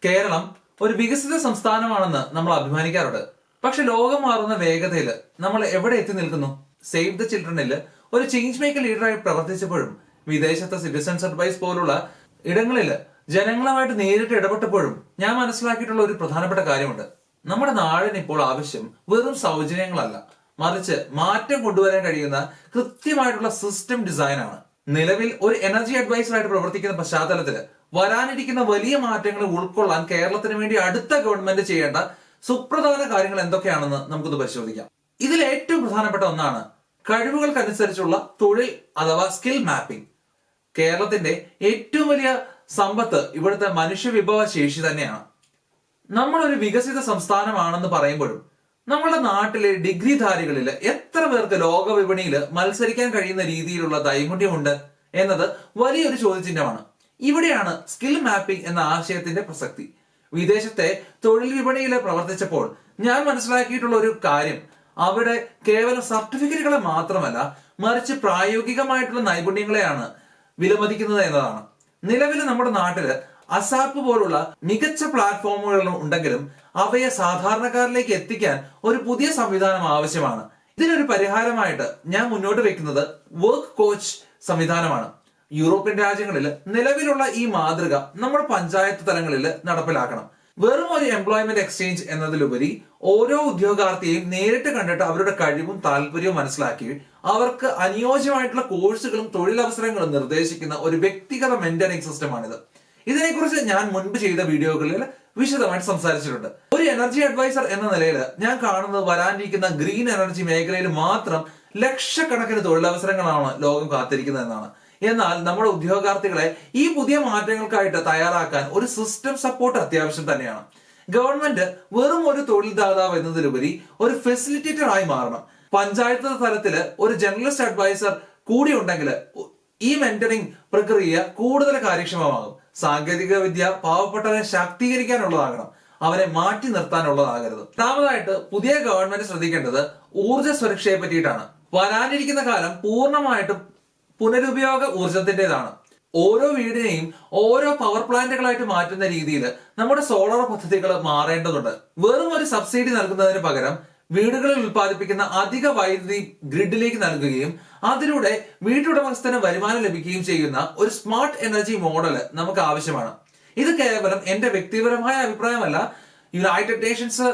കേരളം ഒരു വികസിത സംസ്ഥാനമാണെന്ന് നമ്മൾ അഭിമാനിക്കാറുണ്ട്. പക്ഷെ ലോകം മാറുന്ന വേഗതയിൽ നമ്മൾ എവിടെ എത്തി നിൽക്കുന്നു? സേവ് ദ ചിൽഡ്രനിൽ ഒരു ചേഞ്ച് മേക്കർ ലീഡറായി പ്രവർത്തിച്ചപ്പോഴും വിദേശത്തെ സിറ്റിസൺസ് അഡ്വൈസ് പോലുള്ള ഇടങ്ങളിൽ ജനങ്ങളുമായിട്ട് നേരിട്ട് ഇടപെട്ടപ്പോഴും ഞാൻ മനസ്സിലാക്കിയിട്ടുള്ള ഒരു പ്രധാനപ്പെട്ട കാര്യമുണ്ട്. നമ്മുടെ നാടിന് ഇപ്പോൾ ആവശ്യം വെറും സൗജന്യങ്ങളല്ല, മറിച്ച് മാറ്റം കൊണ്ടുവരാൻ കഴിയുന്ന കൃത്യമായിട്ടുള്ള സിസ്റ്റം ഡിസൈൻ ആണ്. നിലവിൽ ഒരു എനർജി അഡ്വൈസറായിട്ട് പ്രവർത്തിക്കുന്ന പശ്ചാത്തലത്തിൽ വരാനിരിക്കുന്ന വലിയ മാറ്റങ്ങൾ ഉൾക്കൊള്ളാൻ കേരളത്തിന് വേണ്ടി അടുത്ത ഗവൺമെന്റ് ചെയ്യേണ്ട സുപ്രധാന കാര്യങ്ങൾ എന്തൊക്കെയാണെന്ന് നമുക്കൊന്ന് പരിശോധിക്കാം. ഇതിൽ ഏറ്റവും പ്രധാനപ്പെട്ട ഒന്നാണ് കഴിവുകൾക്കനുസരിച്ചുള്ള തൊഴിൽ അഥവാ സ്കിൽ മാപ്പിംഗ്. കേരളത്തിന്റെ ഏറ്റവും വലിയ സമ്പത്ത് ഇവിടുത്തെ മനുഷ്യ വിഭവ ശേഷി തന്നെയാണ്. നമ്മൾ ഒരു വികസിത സംസ്ഥാനമാണെന്ന് പറയുമ്പോഴും നമ്മുടെ നാട്ടിലെ ഡിഗ്രിധാരികളിൽ എത്ര പേർക്ക് ലോക വിപണിയിൽ മത്സരിക്കാൻ കഴിയുന്ന രീതിയിലുള്ള നൈപുണ്യമുണ്ട് എന്നത് വലിയൊരു ചോദ്യചിഹ്നമാണ്. ഇവിടെയാണ് സ്കിൽ മാപ്പിംഗ് എന്ന ആശയത്തിന്റെ പ്രസക്തി. വിദേശത്തെ തൊഴിൽ വിപണിയിൽ പ്രവർത്തിച്ചപ്പോൾ ഞാൻ മനസ്സിലാക്കിയിട്ടുള്ള ഒരു കാര്യം, അവിടെ കേവലം സർട്ടിഫിക്കറ്റുകളെ മാത്രമല്ല മറിച്ച് പ്രായോഗികമായിട്ടുള്ള നൈപുണ്യങ്ങളെയാണ് വിലമതിക്കുന്നത് എന്നതാണ്. നിലവിൽ നമ്മുടെ നാട്ടില് അസാപ്പ് പോലുള്ള മികച്ച പ്ലാറ്റ്ഫോമുകൾ ഉണ്ടെങ്കിലും അവയെ സാധാരണക്കാരിലേക്ക് എത്തിക്കാൻ ഒരു പുതിയ സംവിധാനം ആവശ്യമാണ്. ഇതിനൊരു പരിഹാരമായിട്ട് ഞാൻ മുന്നോട്ട് വെക്കുന്നത് വർക്ക് കോച്ച് സംവിധാനമാണ്. യൂറോപ്യൻ രാജ്യങ്ങളിൽ നിലവിലുള്ള ഈ മാതൃക നമ്മുടെ പഞ്ചായത്ത് തലങ്ങളിൽ നടപ്പിലാക്കണം. വെറും ഒരു എംപ്ലോയ്മെന്റ് എക്സ്ചേഞ്ച് എന്നതിലുപരി ഓരോ ഉദ്യോഗാർത്ഥിയെയും നേരിട്ട് കണ്ടിട്ട് അവരുടെ കഴിവും താല്പര്യവും മനസ്സിലാക്കി അവർക്ക് അനുയോജ്യമായിട്ടുള്ള കോഴ്സുകളും തൊഴിലവസരങ്ങളും നിർദ്ദേശിക്കുന്ന ഒരു വ്യക്തിഗത മെന്ററിംഗ് സിസ്റ്റമാണിത്. ഇതിനെക്കുറിച്ച് ഞാൻ മുൻപ് ചെയ്ത വീഡിയോകളിൽ വിശദമായിട്ട് സംസാരിച്ചിട്ടുണ്ട്. ഒരു എനർജി അഡ്വൈസർ എന്ന നിലയിൽ ഞാൻ കാണുന്നത് വരാനിരിക്കുന്ന ഗ്രീൻ എനർജി മേഖലയിൽ മാത്രം ലക്ഷക്കണക്കിന് തൊഴിലവസരങ്ങളാണ് ലോകം കാത്തിരിക്കുന്നത് എന്നാണ്. എന്നാൽ നമ്മുടെ ഉദ്യോഗാർത്ഥികളെ ഈ പുതിയ മാറ്റങ്ങൾക്കായിട്ട് തയ്യാറാക്കാൻ ഒരു സിസ്റ്റം സപ്പോർട്ട് അത്യാവശ്യം തന്നെയാണ്. ഗവൺമെന്റ് വെറും ഒരു തൊഴിൽ ദാതാവ് എന്നതിലുപരി ഒരു ഫെസിലിറ്റേറ്റർ ആയി മാറണം. പഞ്ചായത്ത് തലത്തിൽ ഒരു ജനറലിസ്റ്റ് അഡ്വൈസർ കൂടി ഉണ്ടെങ്കിൽ ഈ മെന്ററിംഗ് പ്രക്രിയ കൂടുതൽ കാര്യക്ഷമമാകും. സാങ്കേതിക വിദ്യ പാവപ്പെട്ടവരെ ശാക്തീകരിക്കാനുള്ളതാകണം, അവരെ മാറ്റി നിർത്താനുള്ളതാകരുത്. രണ്ടാമതായിട്ട് പുതിയ ഗവൺമെന്റ് ശ്രദ്ധിക്കേണ്ടത് ഊർജ്ജ സുരക്ഷയെ പറ്റിയിട്ടാണ്. വരാനിരിക്കുന്ന കാലം പൂർണ്ണമായിട്ടും പുനരുപയോഗ ഊർജത്തിൻ്റെതാണ്. ഓരോ വീടിനെയും ഓരോ പവർ പ്ലാന്റുകളായിട്ട് മാറ്റുന്ന രീതിയിൽ നമ്മുടെ സോളാർ പദ്ധതികൾ മാറേണ്ടതുണ്ട്. വെറും ഒരു സബ്സിഡി നൽകുന്നതിന് പകരം വീടുകളിൽ ഉൽപ്പാദിപ്പിക്കുന്ന അധിക വൈദ്യുതി ഗ്രിഡിലേക്ക് നൽകുകയും അതിലൂടെ വീട്ടുടമസ്ഥന് വരുമാനം ലഭിക്കുകയും ചെയ്യുന്ന ഒരു സ്മാർട്ട് എനർജി മോഡൽ നമുക്ക് ആവശ്യമാണ്. ഇത് കേവലം എന്റെ വ്യക്തിപരമായ അഭിപ്രായമല്ല. യുണൈറ്റഡ് നേഷൻസ്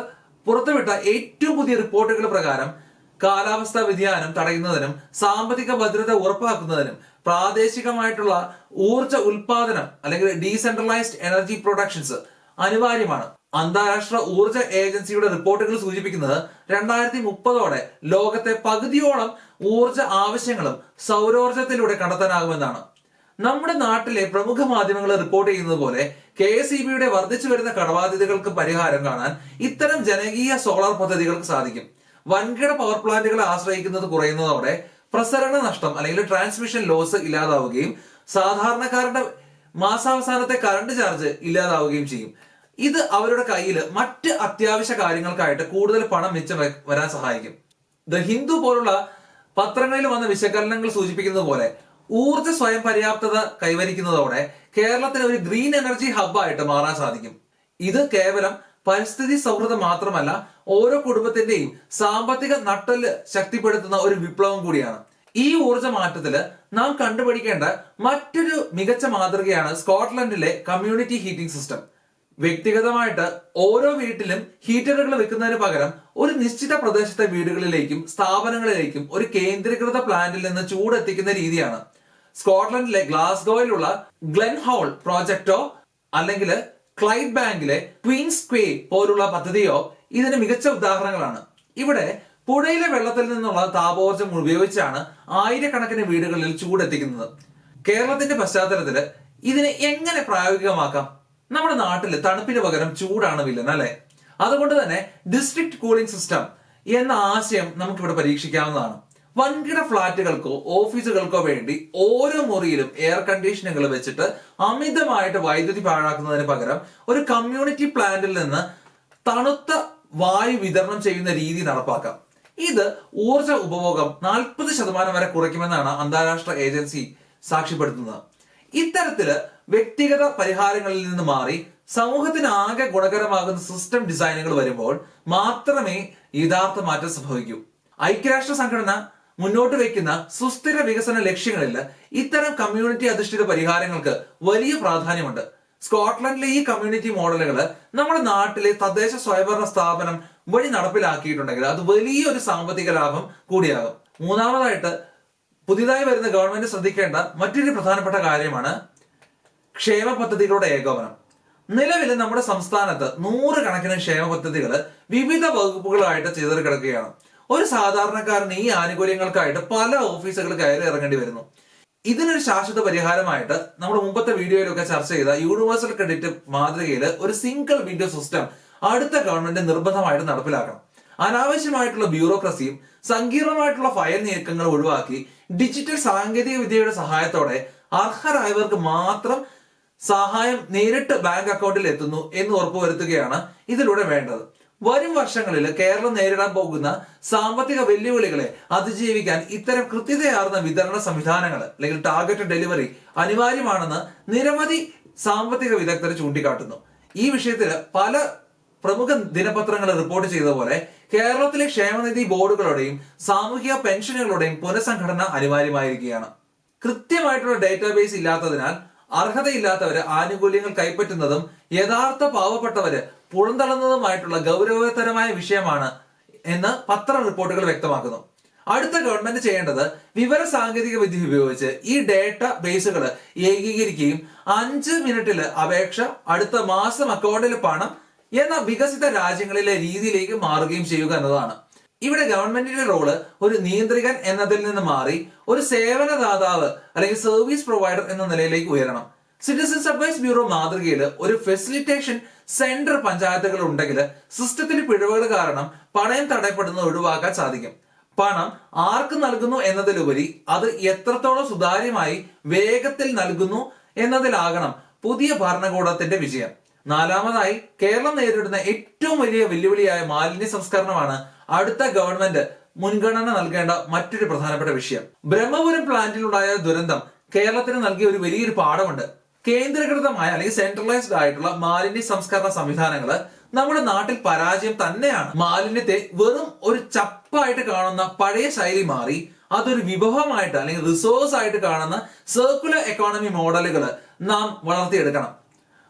പുറത്തുവിട്ട ഏറ്റവും പുതിയ റിപ്പോർട്ടുകൾ പ്രകാരം കാലാവസ്ഥാ വ്യതിയാനം തടയുന്നതിനും സാമ്പത്തിക ഭദ്രത ഉറപ്പാക്കുന്നതിനും പ്രാദേശികമായിട്ടുള്ള ഊർജ ഉൽപാദനം അല്ലെങ്കിൽ ഡീസെൻട്രലൈസ്ഡ് എനർജി പ്രൊഡക്ഷൻസ് അനിവാര്യമാണ്. അന്താരാഷ്ട്ര ഊർജ ഏജൻസിയുടെ റിപ്പോർട്ടുകൾ സൂചിപ്പിക്കുന്നത് 2030 ലോകത്തെ പകുതിയോളം ഊർജ ആവശ്യങ്ങളും സൗരോർജത്തിലൂടെ കണ്ടെത്താനാകുമെന്നാണ്. നമ്മുടെ നാട്ടിലെ പ്രമുഖ മാധ്യമങ്ങൾ റിപ്പോർട്ട് ചെയ്യുന്നത് പോലെ KSEBയുടെ വർദ്ധിച്ചു വരുന്ന കടബാധ്യതകൾക്ക് പരിഹാരം കാണാൻ ഇത്തരം ജനകീയ സോളാർ പദ്ധതികൾക്ക് സാധിക്കും. വൻകിട പവർ പ്ലാന്റുകളെ ആശ്രയിക്കുന്നത് കുറയുന്നതോടെ പ്രസരണ നഷ്ടം അല്ലെങ്കിൽ ട്രാൻസ്മിഷൻ ലോസ് ഇല്ലാതാവുകയും സാധാരണക്കാരുടെ മാസാവസാനത്തെ കറണ്ട് ചാർജ് ഇല്ലാതാവുകയും ചെയ്യും. ഇത് അവരുടെ കയ്യിൽ മറ്റ് അത്യാവശ്യ കാര്യങ്ങൾക്കായിട്ട് കൂടുതൽ പണം മിച്ചം വരാൻ സഹായിക്കും. ദ ഹിന്ദു പോലുള്ള പത്രങ്ങളിൽ വന്ന വിശകലനങ്ങൾ സൂചിപ്പിക്കുന്നത് പോലെ ഊർജ സ്വയം പര്യാപ്തത കൈവരിക്കുന്നതോടെ കേരളത്തിന് ഒരു ഗ്രീൻ എനർജി ഹബ്ബായിട്ട് മാറാൻ സാധിക്കും. ഇത് കേവലം പരിസ്ഥിതി സൗഹൃദം മാത്രമല്ല, ഓരോ കുടുംബത്തിന്റെയും സാമ്പത്തിക നട്ടെല്ല് ശക്തിപ്പെടുത്തുന്ന ഒരു വിപ്ലവം കൂടിയാണ്. ഈ ഊർജ മാറ്റത്തില് നാം കണ്ടുപിടിക്കേണ്ട മറ്റൊരു മികച്ച മാതൃകയാണ് സ്കോട്ട്ലൻഡിലെ കമ്മ്യൂണിറ്റി ഹീറ്റിംഗ് സിസ്റ്റം. വ്യക്തിഗതമായിട്ട് ഓരോ വീട്ടിലും ഹീറ്ററുകൾ വെക്കുന്നതിന് പകരം ഒരു നിശ്ചിത പ്രദേശത്തെ വീടുകളിലേക്കും സ്ഥാപനങ്ങളിലേക്കും ഒരു കേന്ദ്രീകൃത പ്ലാന്റിൽ നിന്ന് ചൂടെത്തിക്കുന്ന രീതിയാണ്. സ്കോട്ട്ലൻഡിലെ ഗ്ലാസ്ഗോയിലുള്ള ഗ്ലെൻ ഹോൾ പ്രോജക്റ്റോ അല്ലെങ്കിൽ ക്ലൈഡ് ബാങ്കിലെ ക്വീൻസ് ക്വേ പോലുള്ള പദ്ധതിയോ ഇതിന് മികച്ച ഉദാഹരണങ്ങളാണ്. ഇവിടെ പുഴയിലെ വെള്ളത്തിൽ നിന്നുള്ള താപോർജ്ജം ഉപയോഗിച്ചാണ് ആയിരക്കണക്കിന് വീടുകളിൽ ചൂടെത്തിക്കുന്നത്. കേരളത്തിന്റെ പശ്ചാത്തലത്തില് ഇതിനെ എങ്ങനെ പ്രായോഗികമാക്കാം? നമ്മുടെ നാട്ടിൽ തണുപ്പിന് പകരം ചൂടാണ് വില്ലൻ അല്ലെ? അതുകൊണ്ട് തന്നെ ഡിസ്ട്രിക്ട് കൂളിംഗ് സിസ്റ്റം എന്ന ആശയം നമുക്കിവിടെ പരീക്ഷിക്കാവുന്നതാണ്. വൻകിട ഫ്ളാറ്റുകൾക്കോ ഓഫീസുകൾക്കോ വേണ്ടി ഓരോ മുറിയിലും എയർ കണ്ടീഷനുകൾ വെച്ചിട്ട് അമിതമായിട്ട് വൈദ്യുതി പാഴാക്കുന്നതിന് പകരം ഒരു കമ്മ്യൂണിറ്റി പ്ലാന്റിൽ നിന്ന് തണുത്ത വായു വിതരണം ചെയ്യുന്ന രീതി നടപ്പാക്കാം. ഇത് ഊർജ ഉപഭോഗം 40% വരെ കുറയ്ക്കുമെന്നാണ് അന്താരാഷ്ട്ര ഏജൻസി സാക്ഷ്യപ്പെടുത്തുന്നത്. ഇത്തരത്തില് വ്യക്തിഗത പരിഹാരങ്ങളിൽ നിന്ന് മാറി സമൂഹത്തിന് ആകെ ഗുണകരമാകുന്ന സിസ്റ്റം ഡിസൈനുകൾ വരുമ്പോൾ മാത്രമേ യഥാർത്ഥ മാറ്റം സംഭവിക്കൂ. ഐക്യരാഷ്ട്ര സംഘടന മുന്നോട്ട് വയ്ക്കുന്ന സുസ്ഥിര വികസന ലക്ഷ്യങ്ങളിൽ ഇത്തരം കമ്മ്യൂണിറ്റി അധിഷ്ഠിത പരിഹാരങ്ങൾക്ക് വലിയ പ്രാധാന്യമുണ്ട്. സ്കോട്ട്ലൻഡിലെ ഈ കമ്മ്യൂണിറ്റി മോഡലുകൾ നമ്മുടെ നാട്ടിലെ തദ്ദേശ സ്വയംഭരണ സ്ഥാപനം വഴി നടപ്പിലാക്കിയിട്ടുണ്ടെങ്കിൽ അത് വലിയൊരു സാമ്പത്തിക ലാഭം കൂടിയാകും. മൂന്നാമതായിട്ട് പുതിയതായി വരുന്ന ഗവൺമെന്റ് ശ്രദ്ധിക്കേണ്ട മറ്റൊരു പ്രധാനപ്പെട്ട കാര്യമാണ് ക്ഷേമ പദ്ധതികളുടെ ഏകോപനം. നിലവിൽ നമ്മുടെ സംസ്ഥാനത്ത് 100 കണക്കിന് ക്ഷേമ പദ്ധതികൾ വിവിധ വകുപ്പുകളായിട്ട് ചെയ്തു കിടക്കുകയാണ്. ഒരു സാധാരണക്കാരന് ഈ ആനുകൂല്യങ്ങൾക്കായിട്ട് പല ഓഫീസുകൾ കയറി ഇറങ്ങേണ്ടി വരുന്നു. ഇതിനൊരു ശാശ്വത പരിഹാരമായിട്ട് നമ്മുടെ മുമ്പത്തെ വീഡിയോയിലൊക്കെ ചർച്ച ചെയ്ത യൂണിവേഴ്സൽ ക്രെഡിറ്റ് മാതൃകയിൽ ഒരു സിംഗിൾ വിൻഡോ സിസ്റ്റം അടുത്ത ഗവൺമെന്റ് നിർബന്ധമായിട്ട് നടപ്പിലാക്കണം. അനാവശ്യമായിട്ടുള്ള ബ്യൂറോക്രസിയും സങ്കീർണമായിട്ടുള്ള ഫയൽ നീക്കങ്ങൾ ഒഴിവാക്കി ഡിജിറ്റൽ സാങ്കേതിക വിദ്യയുടെ സഹായത്തോടെ അർഹരായവർക്ക് മാത്രം സഹായം നേരിട്ട് ബാങ്ക് അക്കൗണ്ടിൽ എത്തുന്നു എന്ന് ഉറപ്പുവരുത്തുകയാണ് ഇതിലൂടെ വേണ്ടത്. വരും വർഷങ്ങളിൽ കേരളം നേരിടാൻ പോകുന്ന സാമ്പത്തിക വെല്ലുവിളികളെ അതിജീവിക്കാൻ ഇത്തരം കൃത്യതയാർന്ന വിതരണ സംവിധാനങ്ങൾ അല്ലെങ്കിൽ ടാർഗറ്റ് ഡെലിവറി അനിവാര്യമാണെന്ന് നിരവധി സാമ്പത്തിക വിദഗ്ധർ ചൂണ്ടിക്കാട്ടുന്നു. ഈ വിഷയത്തിൽ പല പ്രമുഖ ദിനപത്രങ്ങൾ റിപ്പോർട്ട് ചെയ്ത പോലെ കേരളത്തിലെ ക്ഷേമനിധി ബോർഡുകളുടെയും സാമൂഹിക പെൻഷനുകളുടെയും പുനഃസംഘടന അനിവാര്യമായിരിക്കുകയാണ്. കൃത്യമായിട്ടുള്ള ഡേറ്റാബേസ് ഇല്ലാത്തതിനാൽ അർഹതയില്ലാത്തവര് ആനുകൂല്യങ്ങൾ കൈപ്പറ്റുന്നതും യഥാർത്ഥ പാവപ്പെട്ടവര് പുറന്തള്ളുന്നതുമായിട്ടുള്ള ഗൗരവതരമായ വിഷയമാണ് എന്ന് പത്ര റിപ്പോർട്ടുകൾ വ്യക്തമാക്കുന്നു. അടുത്ത ഗവൺമെന്റ് ചെയ്യേണ്ടത് വിവര സാങ്കേതിക വിദ്യ ഉപയോഗിച്ച് ഈ ഡേറ്റ ബേസുകൾ ഏകീകരിക്കുകയും 5 മിനിറ്റിൽ അപേക്ഷ അടുത്ത മാസം അക്കൗണ്ടിൽ പണം എന്ന വികസിത രാജ്യങ്ങളിലെ രീതിയിലേക്ക് മാറുകയും ചെയ്യുക എന്നതാണ്. ഇവിടെ ഗവൺമെന്റിന്റെ റോള് ഒരു നിയന്ത്രികൻ എന്നതിൽ നിന്ന് മാറി ഒരു സേവനദാതാവ് അല്ലെങ്കിൽ സർവീസ് പ്രൊവൈഡർ എന്ന നിലയിലേക്ക് ഉയരണം. സിറ്റിസൺസ് അഡ്വൈസ് ബ്യൂറോ മാതൃകയിൽ ഒരു ഫെസിലിറ്റേഷൻ സെന്റർ പഞ്ചായത്തുകൾ ഉണ്ടെങ്കിൽ സിസ്റ്റത്തിൽ പിഴവുകൾ കാരണം പണയം തടയപ്പെടുന്നത് ഒഴിവാക്കാൻ സാധിക്കും. പണം ആർക്ക് നൽകുന്നു എന്നതിലുപരി അത് എത്രത്തോളം സുതാര്യമായി വേഗത്തിൽ നൽകുന്നു എന്നതിലാകണം പുതിയ ഭരണകൂടത്തിന്റെ വിജയം. നാലാമതായി കേരളം നേരിടുന്ന ഏറ്റവും വലിയ വെല്ലുവിളിയായ മാലിന്യ സംസ്കരണമാണ് അടുത്ത ഗവൺമെന്റ് മുൻഗണന നൽകേണ്ട മറ്റൊരു പ്രധാനപ്പെട്ട വിഷയം. ബ്രഹ്മപുരം പ്ലാന്റിലുണ്ടായ ദുരന്തം കേരളത്തിന് നൽകിയ ഒരു വലിയൊരു പാഠമുണ്ട്. കേന്ദ്രീകൃതമായ അല്ലെങ്കിൽ സെൻട്രലൈസ്ഡ് ആയിട്ടുള്ള മാലിന്യ സംസ്കരണ സംവിധാനങ്ങൾ നമ്മുടെ നാട്ടിൽ പരാജയം തന്നെയാണ്. മാലിന്യത്തെ വെറും ഒരു ചപ്പായിട്ട് കാണുന്ന പഴയ ശൈലി മാറി അതൊരു വിഭവമായിട്ട് അല്ലെങ്കിൽ റിസോഴ്സ് ആയിട്ട് കാണുന്ന സർക്കുലർ എക്കോണമി മോഡലുകൾ നാം വളർത്തിയെടുക്കണം.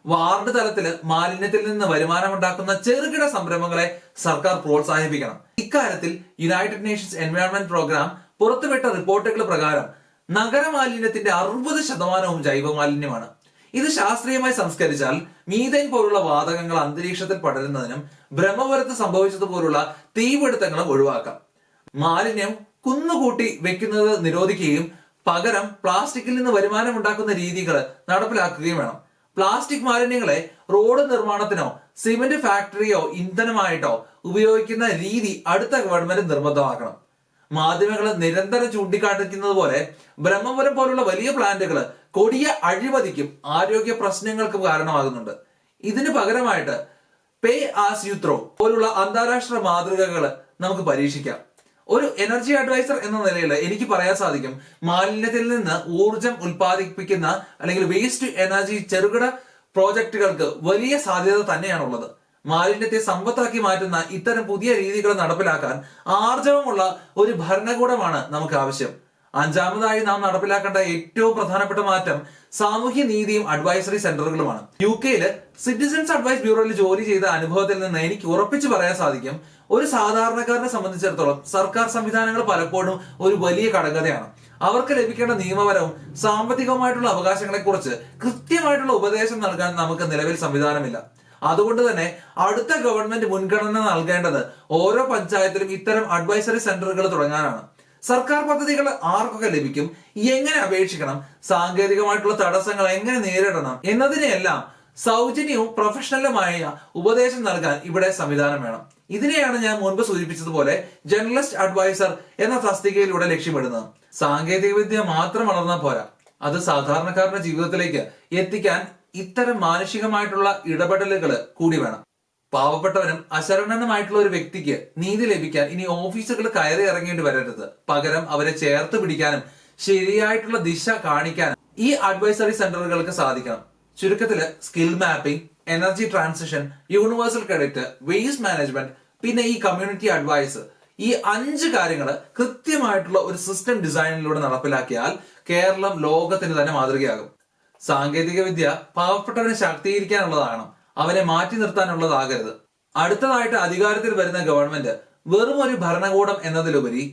വാർഡ് തലത്തില് മാലിന്യത്തിൽ നിന്ന് വരുമാനമുണ്ടാക്കുന്ന ചെറുകിട സംരംഭങ്ങളെ സർക്കാർ പ്രോത്സാഹിപ്പിക്കണം. ഇക്കാര്യത്തിൽ യുണൈറ്റഡ് നേഷൻസ് എൻവയോൺമെന്റ് പ്രോഗ്രാം പുറത്തുവിട്ട റിപ്പോർട്ടുകൾ പ്രകാരം നഗരമാലിന്യത്തിന്റെ 60% ജൈവ മാലിന്യമാണ്. ഇത് ശാസ്ത്രീയമായി സംസ്കരിച്ചാൽ മീഥൈൻ പോലുള്ള വാതകങ്ങൾ അന്തരീക്ഷത്തിൽ പടരുന്നതിനും ബ്രഹ്മപുരത്ത് സംഭവിച്ചതുപോലുള്ള തീപിടുത്തങ്ങളും ഒഴിവാക്കാം. മാലിന്യം കുന്നുകൂട്ടി വെക്കുന്നത് നിരോധിക്കുകയും പകരം പ്ലാസ്റ്റിക്കിൽ നിന്ന് വരുമാനം ഉണ്ടാക്കുന്ന രീതികൾ നടപ്പിലാക്കുകയും വേണം. പ്ലാസ്റ്റിക് മാലിന്യങ്ങളെ റോഡ് നിർമ്മാണത്തിനോ സിമന്റ് ഫാക്ടറിയോ ഇന്ധനമായിട്ടോ ഉപയോഗിക്കുന്ന രീതി അടുത്ത ഗവൺമെന്റ് നിർബന്ധമാക്കണം. മാധ്യമങ്ങൾ നിരന്തരം ചൂണ്ടിക്കാണിക്കുന്നത് പോലെ ബ്രഹ്മപുരം പോലുള്ള വലിയ പ്ലാന്റുകൾ കൊടിയ അഴിമതിക്കും ആരോഗ്യ പ്രശ്നങ്ങൾക്കും കാരണമാകുന്നുണ്ട്. ഇതിന് പകരമായിട്ട് പേ ആസ് യു ത്രോ പോലുള്ള അന്താരാഷ്ട്ര മാതൃകകൾ നമുക്ക് പരീക്ഷിക്കാം. ഒരു എനർജി അഡ്വൈസർ എന്ന നിലയിൽ എനിക്ക് പറയാൻ സാധിക്കും, മാലിന്യത്തിൽ നിന്ന് ഊർജം ഉൽപ്പാദിപ്പിക്കുന്ന അല്ലെങ്കിൽ വേസ്റ്റ് എനർജി ചെറുകിട പ്രോജക്റ്റുകൾക്ക് വലിയ സാധ്യത തന്നെയാണുള്ളത്. മാലിന്യത്തെ സമ്പത്താക്കി മാറ്റുന്ന ഇത്തരം പുതിയ രീതികൾ നടപ്പിലാക്കാൻ ആർജവമുള്ള ഒരു ഭരണകൂടമാണ് നമുക്ക് ആവശ്യം. അഞ്ചാമതായി നാം നടപ്പിലാക്കേണ്ട ഏറ്റവും പ്രധാനപ്പെട്ട മാറ്റം സാമൂഹ്യ നീതിയും അഡ്വൈസറി സെന്ററുകളുമാണ്. UK സിറ്റിസൺസ് അഡ്വൈസ് ബ്യൂറോയിൽ ജോലി ചെയ്ത അനുഭവത്തിൽ നിന്ന് എനിക്ക് ഉറപ്പിച്ചു പറയാൻ സാധിക്കും, ഒരു സാധാരണക്കാരനെ സംബന്ധിച്ചിടത്തോളം സർക്കാർ സംവിധാനങ്ങൾ പലപ്പോഴും ഒരു വലിയ കടങ്കഥയാണ്. അവർക്ക് ലഭിക്കേണ്ട നിയമപരവും സാമ്പത്തികവുമായിട്ടുള്ള അവകാശങ്ങളെ കുറിച്ച് കൃത്യമായിട്ടുള്ള ഉപദേശം നൽകാൻ നമുക്ക് നിലവിൽ സംവിധാനമില്ല. അതുകൊണ്ട് തന്നെ അടുത്ത ഗവൺമെന്റ് മുൻഗണന നൽകേണ്ടത് ഓരോ പഞ്ചായത്തിലും ഇത്തരം അഡ്വൈസറി സെന്ററുകൾ തുടങ്ങാനാണ്. സർക്കാർ പദ്ധതികൾ ആർക്കൊക്കെ ലഭിക്കും, എങ്ങനെ അപേക്ഷിക്കണം, സാങ്കേതികമായിട്ടുള്ള തടസ്സങ്ങൾ എങ്ങനെ നേരിടണം എന്നതിനെല്ലാം സൗജന്യവും പ്രൊഫഷണലുമായ ഉപദേശം നൽകാൻ ഇവിടെ സംവിധാനം വേണം. ഇതിനെയാണ് ഞാൻ മുൻപ് സൂചിപ്പിച്ചതുപോലെ ജേർണലിസ്റ്റ് അഡ്വൈസർ എന്ന തസ്തികയിലൂടെ ലക്ഷ്യമിടുന്നത്. സാങ്കേതിക വിദ്യ മാത്രം വളർന്നാൽ പോരാ, അത് സാധാരണക്കാരുടെ ജീവിതത്തിലേക്ക് എത്തിക്കാൻ ഇത്തരം മാനുഷികമായിട്ടുള്ള ഇടപെടലുകൾ കൂടി വേണം. പാവപ്പെട്ടവനും അശരണനുമായിട്ടുള്ള ഒരു വ്യക്തിക്ക് നീതി ലഭിക്കാൻ ഇനി ഓഫീസുകൾ കയറി ഇറങ്ങേണ്ടി വരരുത്. പകരം അവരെ ചേർത്ത് പിടിക്കാനും ശരിയായിട്ടുള്ള ദിശ കാണിക്കാനും ഈ അഡ്വൈസറി സെന്ററുകൾക്ക് സാധിക്കണം. ചുരുക്കത്തില് skill mapping, energy transition, universal credit, waste management, പിന്നെ ഈ കമ്മ്യൂണിറ്റി അഡ്വൈസ്, ഈ 5 കാര്യങ്ങൾ കൃത്യമായിട്ടുള്ള ഒരു സിസ്റ്റം ഡിസൈനിലൂടെ നടപ്പിലാക്കിയാൽ കേരളം ലോകത്തിന് തന്നെ മാതൃകയാകും. സാങ്കേതിക വിദ്യ പാവപ്പെട്ടവനെ ശാക്തീകരിക്കാനുള്ളതാണ്, അവനെ മാറ്റി നിർത്താനുള്ളതാകരുത്. അടുത്തതായിട്ട് അധികാരത്തിൽ വരുന്ന ഗവൺമെന്റ് വെറും ഒരു ഭരണകൂടം എന്നതിലുപരി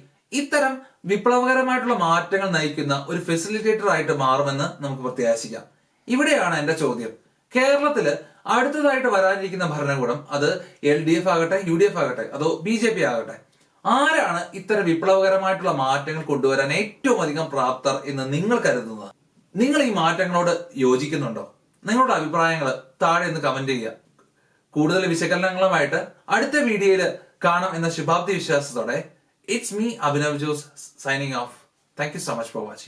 ഇത്തരം വിപ്ലവകരമായിട്ടുള്ള മാറ്റങ്ങൾ നയിക്കുന്ന ഒരു ഫെസിലിറ്റേറ്റർ ആയിട്ട് മാറുമെന്ന് നമുക്ക് പ്രത്യാശിക്കാം. ഇവിടെയാണ് എന്റെ ചോദ്യം. കേരളത്തില് അടുത്തതായിട്ട് വരാനിരിക്കുന്ന ഭരണകൂടം അത് LDF ആകട്ടെ, UDF ആകട്ടെ, അതോ BJP ആകട്ടെ, ആരാണ് ഇത്തരം വിപ്ലവകരമായിട്ടുള്ള മാറ്റങ്ങൾ കൊണ്ടുവരാൻ ഏറ്റവും അധികം പ്രാപ്തർ എന്ന് നിങ്ങൾ കരുതുന്നത്? നിങ്ങൾ ഈ മാറ്റങ്ങളോട് യോജിക്കുന്നുണ്ടോ? നിങ്ങളുടെ അഭിപ്രായങ്ങൾ താഴെ ഒന്ന് കമന്റ് ചെയ്യുക. കൂടുതൽ വിശകലനങ്ങളുമായിട്ട് അടുത്ത വീഡിയോയിൽ കാണാം എന്ന ശുഭാപ്തി വിശ്വാസത്തോടെ it's me Abhinav Jose signing off. Thank you so much for watching.